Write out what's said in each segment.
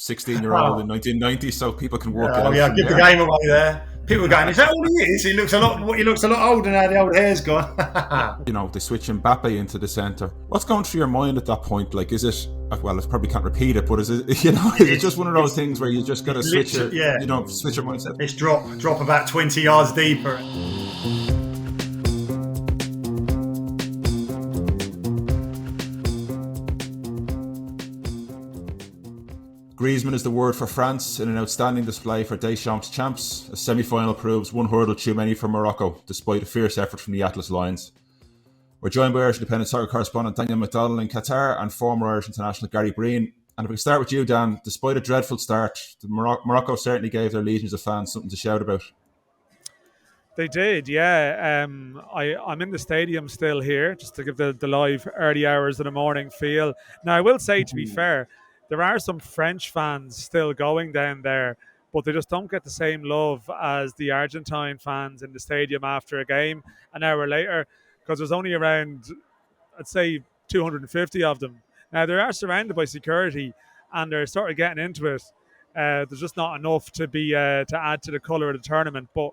16-year-old in 1990, so people can work it out. Yeah, give the game away there. People are going, is that all he is? He looks a lot older now. The old hair's gone. They switch Mbappe into the centre. What's going through your mind at that point? Like, is it? Well, I probably can't repeat it, but is it? Is it just one of those things where you just got to switch it? Switch your mindset. It's drop about 20 yards deeper. Griezmann is the word for France in an outstanding display for Deschamps champs. A semi-final proves one hurdle too many for Morocco, despite a fierce effort from the Atlas Lions. We're joined by Irish Independent Soccer correspondent Daniel McDonald in Qatar and former Irish international Gary Breen. And if we start with you, Dan, despite a dreadful start, Morocco certainly gave their legions of fans something to shout about. They did, yeah. I'm in the stadium still here, just to give the live early hours of the morning feel. Now, I will say, to be fair, there are some French fans still going down there, but they just don't get the same love as the Argentine fans in the stadium after a game an hour later, because there's only around, I'd say, 250 of them. Now, they are surrounded by security, and they're sort of getting into it. There's just not enough to add to the colour of the tournament, but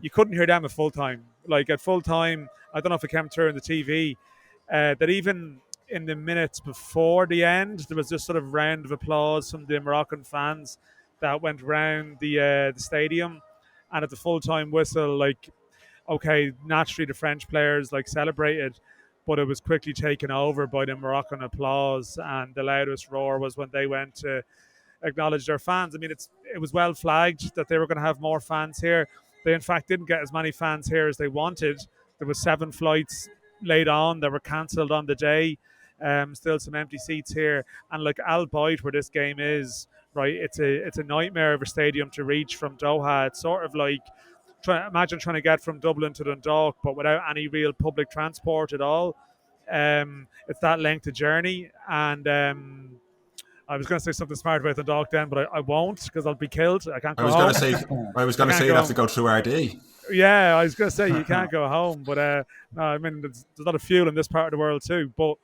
you couldn't hear them at full time. Like, at full time, I don't know if it came through on the TV, that even in the minutes before the end, there was this sort of round of applause from the Moroccan fans that went round the stadium, and at the full-time whistle, like, okay, naturally the French players celebrated, but it was quickly taken over by the Moroccan applause, and the loudest roar was when they went to acknowledge their fans. I mean, it was well flagged that they were going to have more fans here. They in fact didn't get as many fans here as they wanted. There were 7 flights laid on that were cancelled on the day. Still some empty seats here, and albeit where this game is, right, it's a nightmare of a stadium to reach from Doha. It's sort of like imagine trying to get from Dublin to Dundalk, but without any real public transport at all. It's that length of journey, and I was going to say something smart about Dundalk then, but I won't, because I'll be killed. I can't go home. I was going to say you'd have to go through RD. Yeah, I was going to say you can't go home, but no, I mean, there's a lot of fuel in this part of the world too, but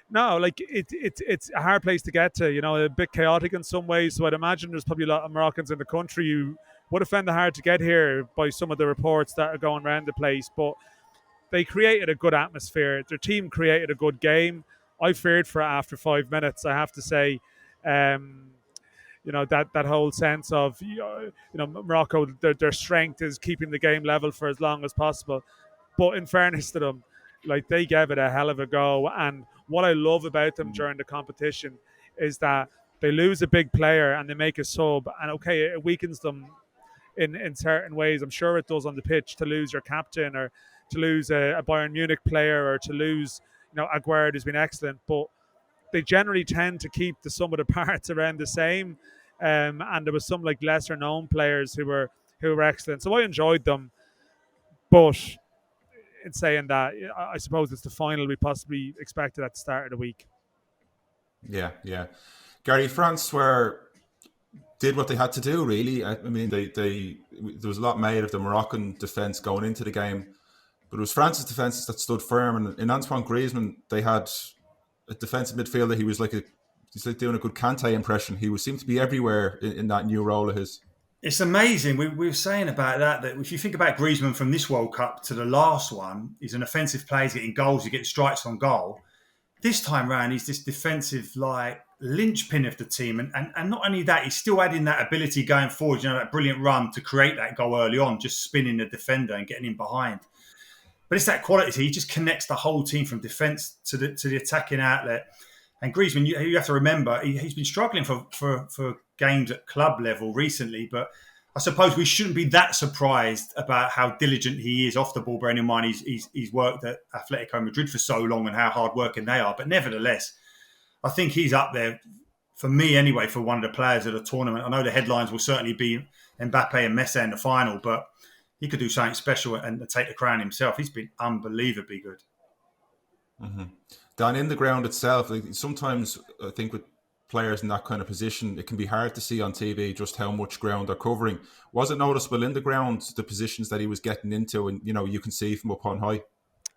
no, it's a hard place to get to, a bit chaotic in some ways. So I'd imagine there's probably a lot of Moroccans in the country who would have found it hard to get here by some of the reports that are going around the place. But they created a good atmosphere. Their team created a good game. I feared for it after 5 minutes, I have to say. That whole sense of Morocco, their strength is keeping the game level for as long as possible. But in fairness to them, they gave it a hell of a go. And what I love about them during the competition is that they lose a big player and they make a sub. And okay, it weakens them in certain ways. I'm sure it does on the pitch to lose your captain, or to lose a Bayern Munich player, or to lose Aguerd, who's been excellent. But they generally tend to keep the sum of the parts around the same. And there was some lesser known players who were excellent. So I enjoyed them. But in saying that, I suppose it's the final we possibly expected at the start of the week. Yeah. Gary, France did what they had to do, really. I mean, there was a lot made of the Moroccan defence going into the game, but it was France's defence that stood firm. And in Antoine Griezmann, they had a defensive midfielder. He's like doing a good Kante impression. He seemed to be everywhere in that new role of his. It's amazing. We were saying about that if you think about Griezmann from this World Cup to the last one, he's an offensive player, he's getting goals, he gets strikes on goal. This time round, he's this defensive linchpin of the team. And not only that, he's still adding that ability going forward, that brilliant run to create that goal early on, just spinning the defender and getting him behind. But it's that quality. He just connects the whole team from defence to the attacking outlet. And Griezmann, you have to remember, he's been struggling for games at club level recently, but I suppose we shouldn't be that surprised about how diligent he is off the ball, bearing in mind he's worked at Atletico Madrid for so long and how hard-working they are. But nevertheless, I think he's up there, for me anyway, for one of the players of the tournament. I know the headlines will certainly be Mbappe and Messi in the final, but he could do something special and take the crown himself. He's been unbelievably good. Mm-hmm. Dan, in the ground itself, sometimes I think with players in that kind of position, it can be hard to see on TV just how much ground they're covering. Was it noticeable in the ground, the positions that he was getting into, and you can see from up on high?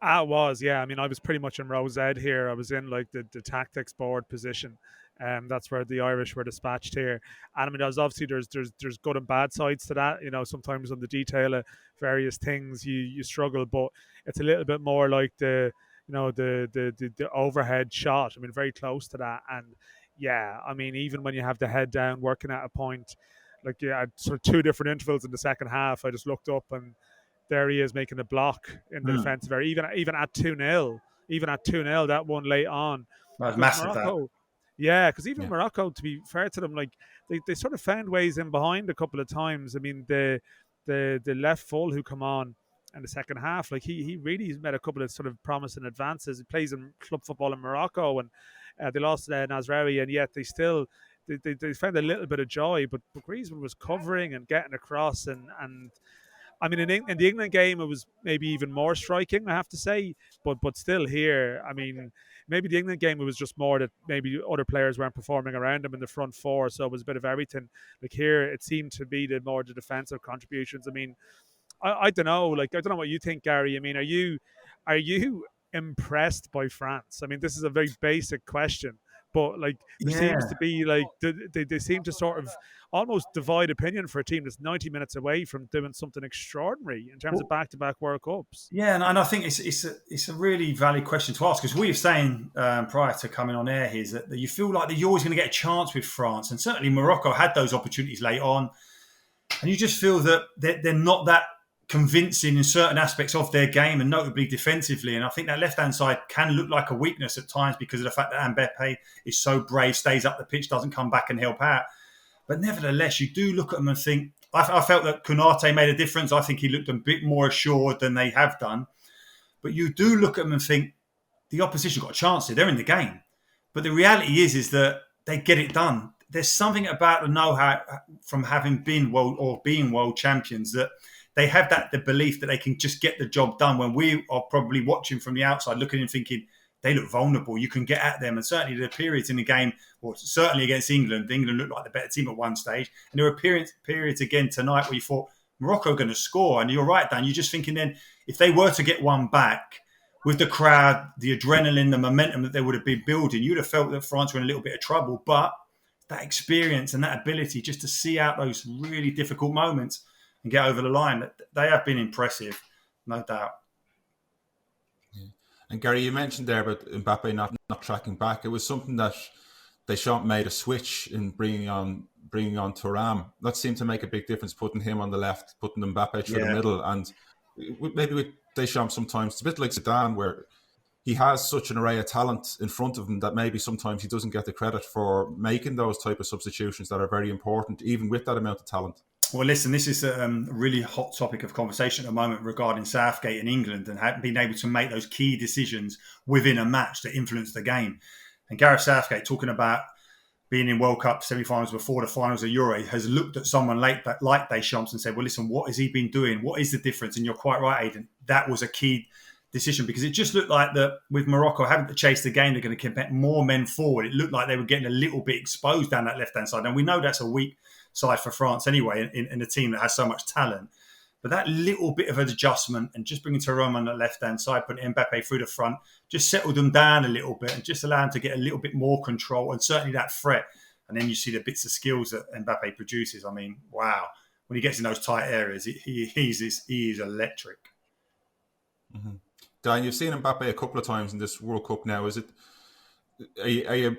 Ah, it was, yeah. I mean, I was pretty much in row Z here. I was in like the tactics board position. That's where the Irish were dispatched here. And I mean, there's obviously there's good and bad sides to that. You know, sometimes on the detail of various things you struggle, but it's a little bit more like the overhead shot. I mean, very close to that. And yeah, I mean, even when you have the head down, working at a point, like yeah, sort of two different intervals in the second half, I just looked up and there he is making a block in the Mm. defensive area, even at 2-0, that one late on, That was because massive. That. Morocco, yeah, because even Yeah. Morocco, to be fair to them, like they sort of found ways in behind a couple of times. I mean, the left full who come on in the second half, like he really made a couple of sort of promising advances. He plays in club football in Morocco, and they lost Nasraoui, and yet they still. They found a little bit of joy, but Griezmann was covering and getting across, and I mean, in the England game, it was maybe even more striking, I have to say. But still, here, I mean, maybe the England game it was just more that maybe other players weren't performing around him in the front four, so it was a bit of everything. Like here, it seemed to be the defensive contributions. I mean, I don't know. Like I don't know what you think, Gary. I mean, are you impressed by France? I mean, this is a very basic question, but like there seems Yeah. to be like they seem to sort of almost divide opinion for a team that's 90 minutes away from doing something extraordinary in terms of Well, back-to-back World Cups. yeah, and I think it's a really valid question to ask because we were saying prior to coming on air here is that you feel like that you're always going to get a chance with France, and certainly Morocco had those opportunities late on, and you just feel that they're not that convincing in certain aspects of their game, and notably defensively. And I think that left-hand side can look like a weakness at times because of the fact that Mbappe is so brave, stays up the pitch, doesn't come back and help out. But nevertheless, you do look at them and think, I felt that Konate made a difference. I think he looked a bit more assured than they have done. But you do look at them and think, the opposition got a chance here. They're in the game. But the reality is that they get it done. There's something about the know-how from having been world or being world champions that they have the belief that they can just get the job done when we are probably watching from the outside, looking and thinking, they look vulnerable. You can get at them. And certainly the periods in the game, or certainly against England looked like the better team at one stage. And there were periods again tonight where you thought, Morocco are going to score. And you're right, Dan. You're just thinking then, if they were to get one back, with the crowd, the adrenaline, the momentum that they would have been building, you'd have felt that France were in a little bit of trouble. But that experience and that ability just to see out those really difficult moments and get over the line, they have been impressive, no doubt. And Gary, you mentioned there about Mbappe not tracking back. It was something that Deschamps made a switch in bringing on Thuram. That seemed to make a big difference, putting him on the left, putting Mbappe through the middle. And maybe with Deschamps sometimes, it's a bit like Zidane, where he has such an array of talent in front of him that maybe sometimes he doesn't get the credit for making those type of substitutions that are very important, even with that amount of talent. Well, listen, this is a really hot topic of conversation at the moment regarding Southgate in England and being able to make those key decisions within a match that influence the game. And Gareth Southgate, talking about being in World Cup semi-finals before the finals of Euro, has looked at someone like Deschamps and said, well, listen, what has he been doing? What is the difference? And you're quite right, Aidan. That was a key decision because it just looked like that with Morocco having to chase the game, they're going to get more men forward. It looked like they were getting a little bit exposed down that left-hand side. And we know that's a weak side for France anyway in a team that has so much talent. But that little bit of an adjustment and just bringing Thuram on the left-hand side, putting Mbappe through the front, just settled them down a little bit and just allowed them to get a little bit more control and certainly that threat. And then you see the bits of skills that Mbappe produces. I mean, wow. When he gets in those tight areas, he is electric. Mm-hmm. Dan, you've seen Mbappe a couple of times in this World Cup now. Are you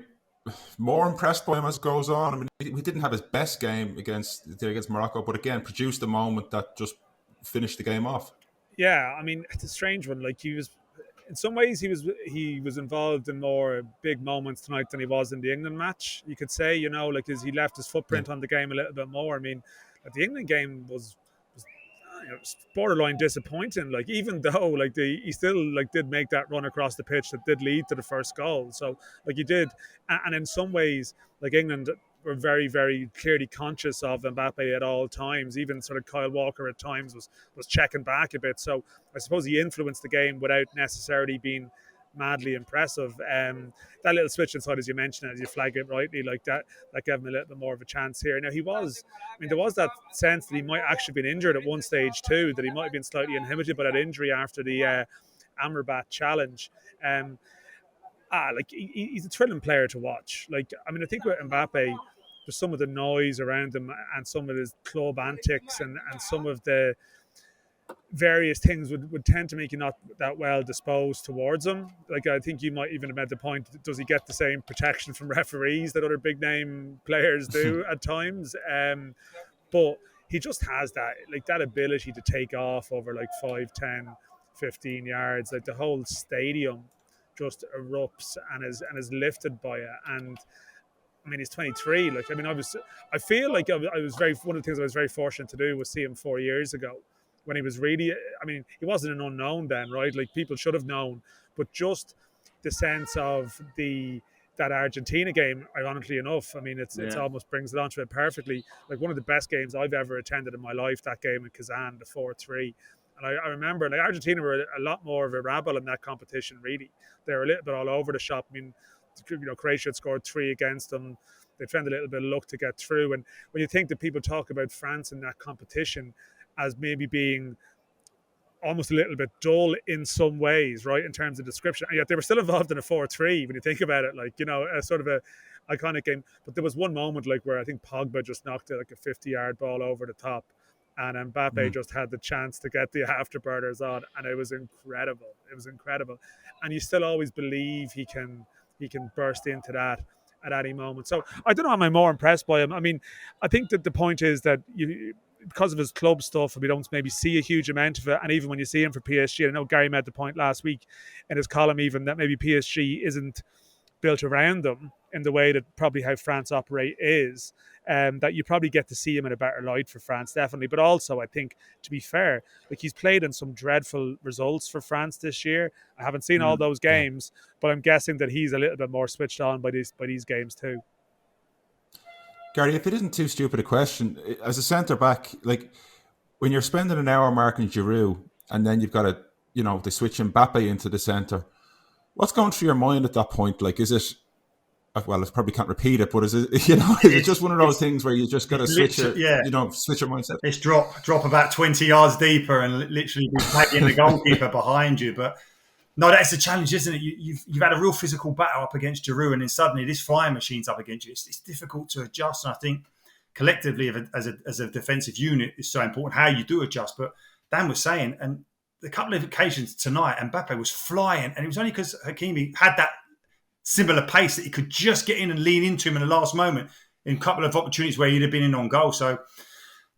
more impressed by him as it goes on? I mean, he didn't have his best game against Morocco, but again, produced a moment that just finished the game off. Yeah, I mean, it's a strange one. Like he was, in some ways, he was involved in more big moments tonight than he was in the England match. You could say, like as he left his footprint on the game a little bit more. I mean, the England game was borderline disappointing. Like even though like he still like did make that run across the pitch that did lead to the first goal. So like he did, and in some ways like England were very, very clearly conscious of Mbappe at all times. Even sort of Kyle Walker at times was checking back a bit. So I suppose he influenced the game without necessarily being madly impressive. That little switch inside, as you mentioned, as you flag it rightly, like that gave him a little bit more of a chance here. Now there was that sense that he might actually been injured at one stage too, that he might have been slightly inhibited by that injury after the Amrabat challenge. Like he's a thrilling player to watch. Like, I mean, I think with Mbappe, just some of the noise around him and some of his club antics and some of the various things would tend to make you not that well disposed towards him. Like, I think you might even have made the point, does he get the same protection from referees that other big name players do at times? But he just has that ability to take off over like 5, 10, 15 yards. Like the whole stadium just erupts and is lifted by it. And I mean, he's 23. Like, I mean, I feel like I was one of the things I was very fortunate to do was see him 4 years ago when he was really, I mean, he wasn't an unknown then, right? Like, people should have known, but just the sense of that Argentina game, ironically enough, I mean, it's almost brings it onto it perfectly. Like, one of the best games I've ever attended in my life, that game in Kazan, the 4-3. And I remember, like, Argentina were a lot more of a rabble in that competition, really. They were a little bit all over the shop. I mean, Croatia had scored 3 against them. They found a little bit of luck to get through. And when you think that people talk about France in that competition as maybe being almost a little bit dull in some ways, right, in terms of description, and yet they were still involved in a 4-3 when you think about it, like, a sort of a iconic game. But there was one moment, like, where I think Pogba just knocked it like a 50-yard ball over the top, and Mbappe just had the chance to get the afterburners on, and it was incredible. It was incredible. And you still always believe he can burst into that at any moment. So I don't know, am I more impressed by him? I mean, I think that the point is that because of his club stuff, we don't maybe see a huge amount of it. And even when you see him for PSG, I know Gary made the point last week in his column even that maybe PSG isn't built around them in the way that probably how France operate is, that you probably get to see him in a better light for France, definitely. But also, I think, to be fair, like, he's played in some dreadful results for France this year. I haven't seen all those games, but I'm guessing that he's a little bit more switched on by these games too. Gary, if it isn't too stupid a question, as a centre back, like, when you're spending an hour marking Giroud and then you've got to, they switch Mbappe into the centre, what's going through your mind at that point? Like, is it, well, I probably can't repeat it, but is it, is it just one of those things where you just got to switch your mindset? It's drop about 20 yards deeper and literally be tagging the goalkeeper behind you. But no, that's the challenge, isn't it? You've had a real physical battle up against Giroud, and then suddenly this flying machine's up against you. It's difficult to adjust, and I think collectively, as a defensive unit, it's so important how you do adjust. But Dan was saying, and a couple of occasions tonight, Mbappe was flying, and it was only because Hakimi had that similar pace that he could just get in and lean into him in the last moment in a couple of opportunities where he'd have been in on goal. So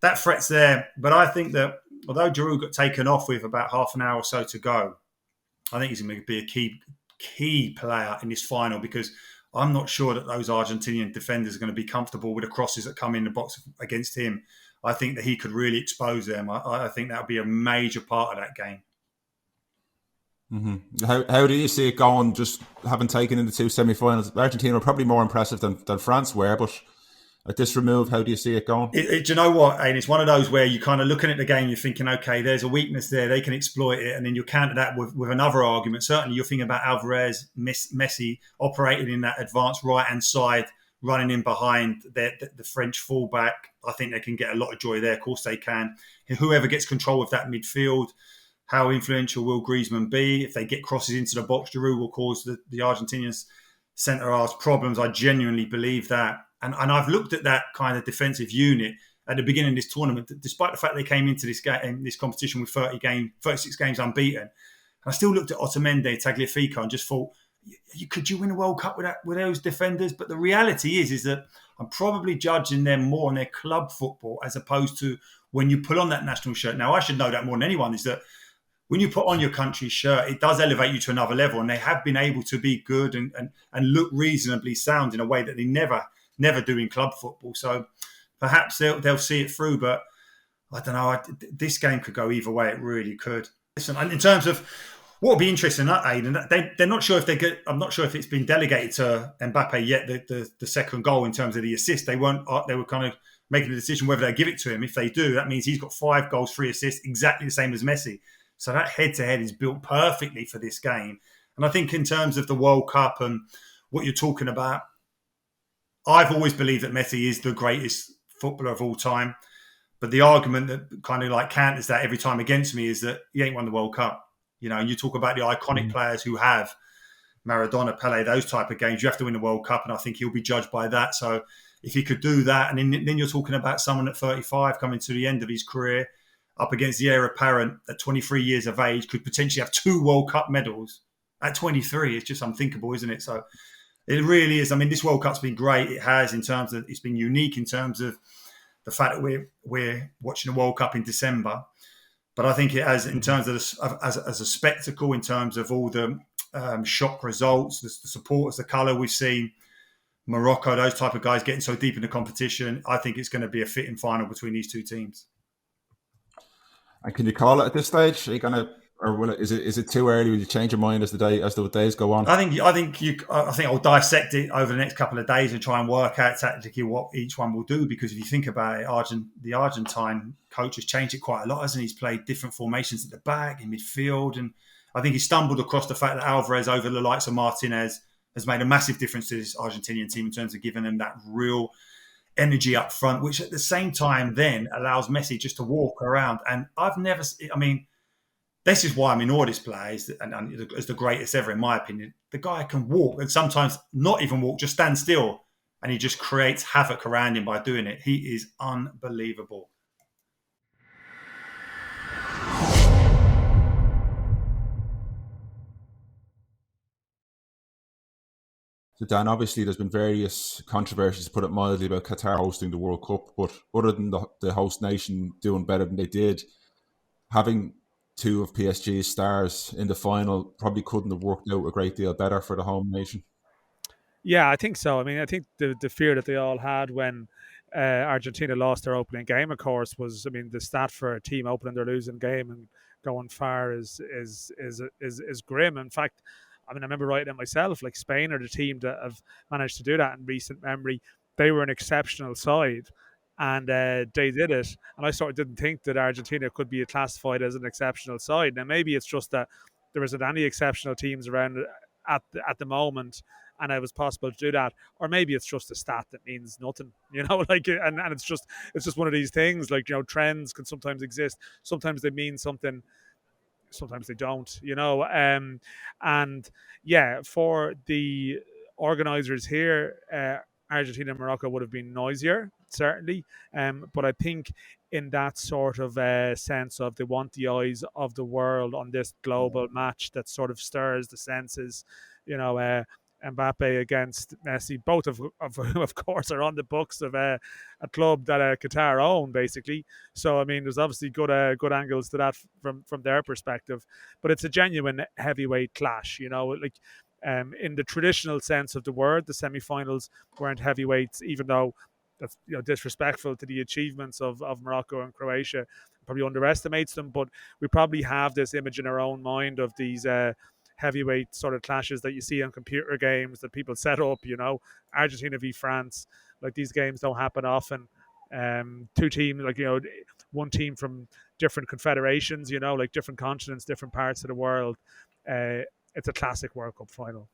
that threat's there. But I think that although Giroud got taken off with about half an hour or so to go, I think he's going to be a key player in this final, because I'm not sure that those Argentinian defenders are going to be comfortable with the crosses that come in the box against him. I think that he could really expose them. I think that would be a major part of that game. Mm-hmm. How do you see it going, just having taken in the 2 semi-finals? Argentina were probably more impressive than France were, but at this remove, how do you see it going? Do you know what, Aidan? It's one of those where you're kind of looking at the game, you're thinking, okay, there's a weakness there, they can exploit it, and then you counter that with another argument. Certainly you're thinking about Alvarez, Messi operating in that advanced right-hand side, running in behind the French fullback. I think they can get a lot of joy there. Of course they can. Whoever gets control of that midfield, how influential will Griezmann be? If they get crosses into the box, Giroud will cause the Argentinians centre-halves problems. I genuinely believe that. And I've looked at that kind of defensive unit at the beginning of this tournament, despite the fact they came into this competition with 36 games unbeaten. And I still looked at Otamendi, Tagliafico, and just thought, could you win a World Cup with those defenders? But the reality is that I'm probably judging them more on their club football as opposed to when you put on that national shirt. Now, I should know that more than anyone, is that when you put on your country's shirt, it does elevate you to another level. And they have been able to be good and look reasonably sound in a way that they never do in club football. So perhaps they'll see it through. But I don't know. This game could go either way. It really could. Listen, in terms of what would be interesting, Aidan, they're not sure if they get. I'm not sure if it's been delegated to Mbappe yet. The second goal in terms of the assist, they weren't. They were kind of making a decision whether they give it to him. If they do, that means he's got 5 goals, 3 assists, exactly the same as Messi. So that head-to-head is built perfectly for this game. And I think in terms of the World Cup and what you're talking about, I've always believed that Messi is the greatest footballer of all time. But the argument that kind of like counters that every time against me is that he ain't won the World Cup. And you talk about the iconic players who have Maradona, Pele, those type of games. You have to win the World Cup, and I think he'll be judged by that. So if he could do that, and then you're talking about someone at 35 coming to the end of his career, up against the heir apparent at 23 years of age, could potentially have 2 World Cup medals at 23. It's just unthinkable, isn't it? So it really is. I mean, this World Cup's been great. It has, in terms of, it's been unique in terms of the fact that we're watching the World Cup in December. But I think it has, in terms of as a spectacle, in terms of all the shock results, the supporters, the colour we've seen, Morocco, those type of guys getting so deep in the competition. I think it's going to be a fitting final between these 2 teams. And can you call it at this stage? Are you gonna, or is it too early? Will you change your mind as the days go on? I think I'll dissect it over the next couple of days and try and work out tactically what each one will do. Because if you think about it, the Argentine coach has changed it quite a lot, hasn't he? He's played different formations at the back, in midfield, and I think he stumbled across the fact that Alvarez, over the likes of Martinez, has made a massive difference to this Argentinian team in terms of giving them that real energy up front, which at the same time then allows Messi just to walk around. And this is why I'm in awe of this player, and as the greatest ever, in my opinion. The guy can walk, and sometimes not even walk, just stand still, and he just creates havoc around him by doing it. He is unbelievable. So Dan, obviously there's been various controversies, to put it mildly, about Qatar hosting the World Cup, but other than the host nation doing better than they did, having 2 of PSG's stars in the final probably couldn't have worked out a great deal better for the home nation. Yeah, I think so. I mean, I think the fear that they all had when Argentina lost their opening game, of course, was, I mean, the stat for a team opening their losing game and going far is grim. In fact, I mean, I remember writing it myself. Like, Spain are the team that have managed to do that in recent memory. They were an exceptional side, and they did it. And I sort of didn't think that Argentina could be classified as an exceptional side. Now, maybe it's just that there isn't any exceptional teams around at the moment, and it was possible to do that. Or maybe it's just a stat that means nothing, like, and it's just one of these things. Like, trends can sometimes exist. Sometimes they mean something, sometimes they don't, and yeah, for the organizers here, Argentina and Morocco would have been noisier, certainly, but I think in that sort of sense of they want the eyes of the world on this global match that sort of stirs the senses, Mbappe against Messi, both of whom, of course, are on the books of a club that Qatar own, basically. So, I mean, there's obviously good angles to that from their perspective. But it's a genuine heavyweight clash, like, in the traditional sense of the word. The semi-finals weren't heavyweights, even though that's disrespectful to the achievements of Morocco and Croatia. Probably underestimates them, but we probably have this image in our own mind of these heavyweight sort of clashes that you see on computer games that people set up, Argentina v France. Like, these games don't happen often. 2 teams, like, one team from different confederations, like different continents, different parts of the world. It's a classic World Cup final.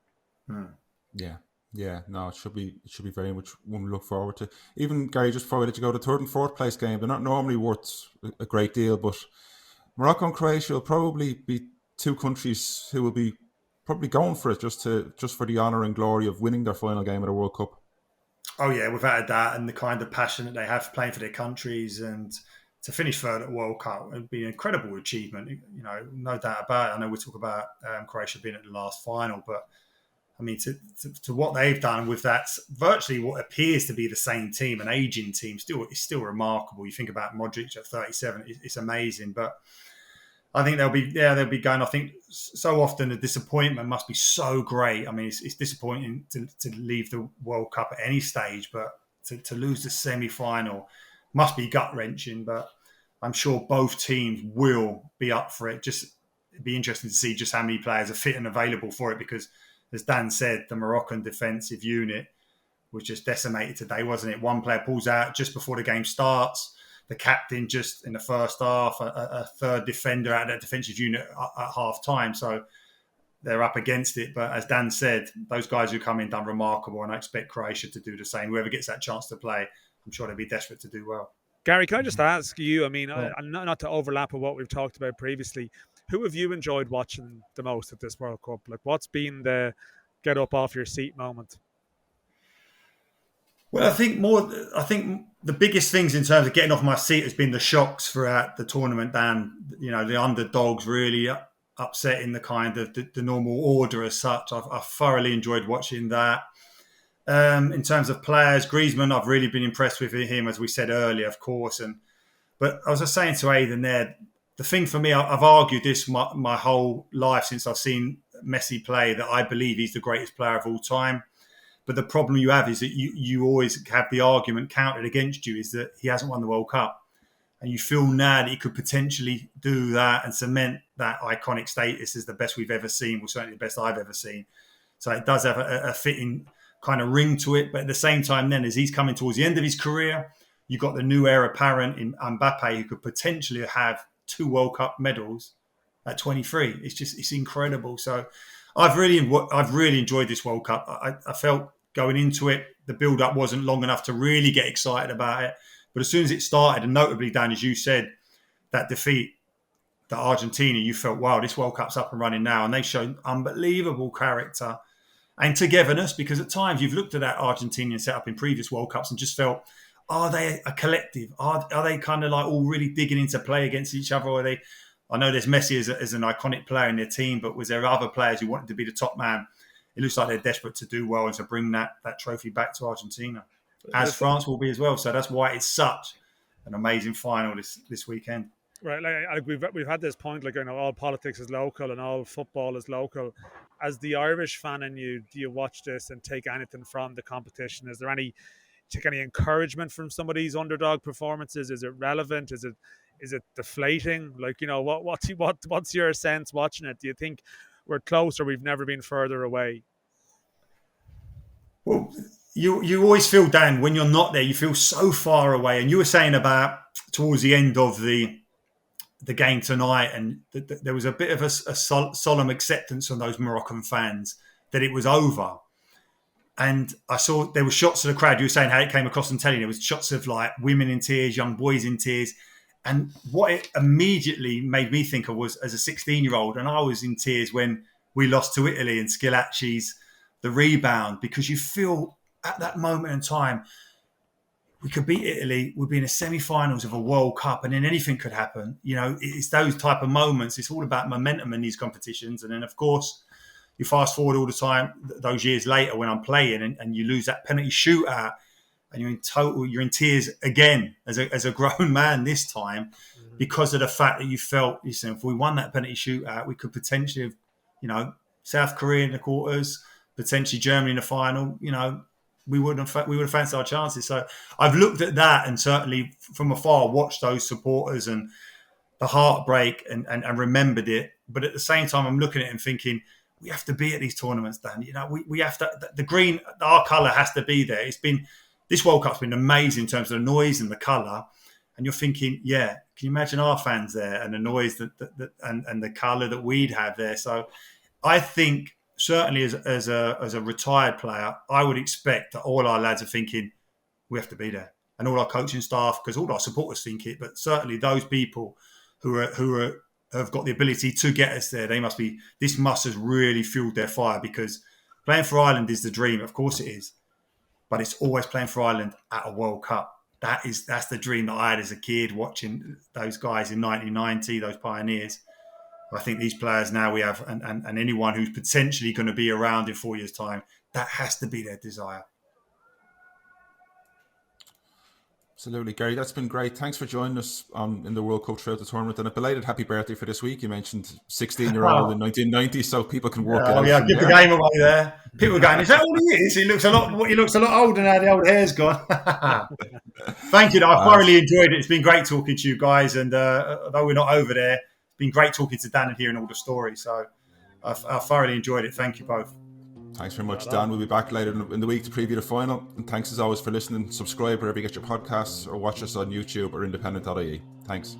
Yeah, no, it should be very much one we look forward to. Even, Gary, just before we let you go, the 3rd and 4th place game, they're not normally worth a great deal, but Morocco and Croatia will probably be 2 countries who will be probably going for it just for the honour and glory of winning their final game of the World Cup. Oh yeah, without a doubt, and the kind of passion that they have playing for their countries, and to finish 3rd at the World Cup would be an incredible achievement. No doubt about it. I know we talk about Croatia being at the last final, but I mean, to what they've done with that, virtually what appears to be the same team, an aging team, it's still remarkable. You think about Modric at 37, it's amazing. But I think they'll be going. I think so often the disappointment must be so great. I mean, it's disappointing to leave the World Cup at any stage, but to lose the semi-final must be gut-wrenching. But I'm sure both teams will be up for it. Just it'd be interesting to see just how many players are fit and available for it, because, as Dan said, the Moroccan defensive unit was just decimated today, wasn't it? One player pulls out just before the game starts. The captain just in the first half, a 3rd defender out of that defensive unit at half time. So they're up against it. But as Dan said, those guys who come in done remarkable, and I expect Croatia to do the same. Whoever gets that chance to play, I'm sure they'll be desperate to do well. Gary, can I just ask you, I mean, not to overlap with what we've talked about previously, Who have you enjoyed watching the most at this World Cup? Like, what's been the get up off your seat moment? Well, I think the biggest things in terms of getting off my seat has been the shocks throughout the tournament. Dan, the underdogs really upsetting the kind of the normal order as such. I've thoroughly enjoyed watching that. In terms of players, Griezmann, I've really been impressed with him, as we said earlier, of course. But I was just saying to Aidan there, the thing for me, I've argued this my whole life since I've seen Messi play, that I believe he's the greatest player of all time. But the problem you have is that you always have the argument counted against you, is that he hasn't won the World Cup. And you feel now that he could potentially do that and cement that iconic status as the best we've ever seen, well, certainly the best I've ever seen. So it does have a fitting kind of ring to it. But at the same time then, as he's coming towards the end of his career, you've got the new heir apparent in Mbappe, who could potentially have 2 World Cup medals at 23. It's incredible. So I've really enjoyed this World Cup. I felt going into it, the build-up wasn't long enough to really get excited about it. But as soon as it started, and notably, Dan, as you said, that defeat, that Argentina, you felt, wow, this World Cup's up and running now. And they showed unbelievable character and togetherness, because at times you've looked at that Argentinian setup in previous World Cups and just felt, are they a collective? Are they kind of like all really digging into play against each other? Or are they? I know there's Messi as an iconic player in their team, but was there other players who wanted to be the top man? It looks like they're desperate to do well and to bring that trophy back to Argentina, as France will be as well. So that's why it's such an amazing final this weekend. Right, like we've had this point, like, all politics is local and all football is local. As the Irish fan in you, do you watch this and take anything from the competition? Is there take any encouragement from some of these underdog performances? Is it relevant? Is it deflating? Like, what's your sense watching it? Do you think we're close, or we've never been further away? Well, you always feel, Dan, when you're not there, you feel so far away. And you were saying about towards the end of the game tonight, and there was a bit of a solemn acceptance from those Moroccan fans that it was over. And I saw there were shots of the crowd. You were saying how it came across on telly. There was shots of like women in tears, young boys in tears. And what it immediately made me think of was, as a 16-year-old, and I was in tears when we lost to Italy and Schilacci's the rebound, because you feel at that moment in time, we could beat Italy, we'd be in the semi-finals of a World Cup, and then anything could happen. It's those type of moments. It's all about momentum in these competitions. And then, of course, you fast forward all the time, those years later when I'm playing, and you lose that penalty shootout, and you're in tears again as a grown man this time, because of the fact that you felt, if we won that penalty shootout, we could potentially have, South Korea in the quarters, potentially Germany in the final. We would have fancied our chances. So I've looked at that, and certainly from afar watched those supporters and the heartbreak and remembered it. But at the same time, I'm looking at it and thinking, we have to be at these tournaments, Dan. We have to. The green, our colour has to be there. This World Cup's been amazing in terms of the noise and the colour. And you're thinking, yeah, can you imagine our fans there and the noise and the colour that we'd have there? So I think certainly as a retired player, I would expect that all our lads are thinking, we have to be there. And all our coaching staff, because all our supporters think it, but certainly those people who have got the ability to get us there, this must have really fueled their fire, because playing for Ireland is the dream. Of course it is. But it's always playing for Ireland at a World Cup. That's the dream that I had as a kid, watching those guys in 1990, those pioneers. I think these players now we have, and anyone who's potentially going to be around in 4 years' time, that has to be their desire. Absolutely, Gary. That's been great. Thanks for joining us in the World Cup throughout the tournament, and a belated happy birthday for this week. You mentioned 16-year-old in 1990, so people can work it out. Yeah, give the game away there. People are going, is that all he is? He looks a lot older now. The old hair's gone. Thank you. I thoroughly enjoyed it. It's been great talking to you guys, and although we're not over there, it's been great talking to Dan and hearing all the stories. So I thoroughly enjoyed it. Thank you both. Thanks very much, Dan. We'll be back later in the week to preview the final. And thanks as always for listening. Subscribe wherever you get your podcasts, or watch us on YouTube or independent.ie. Thanks.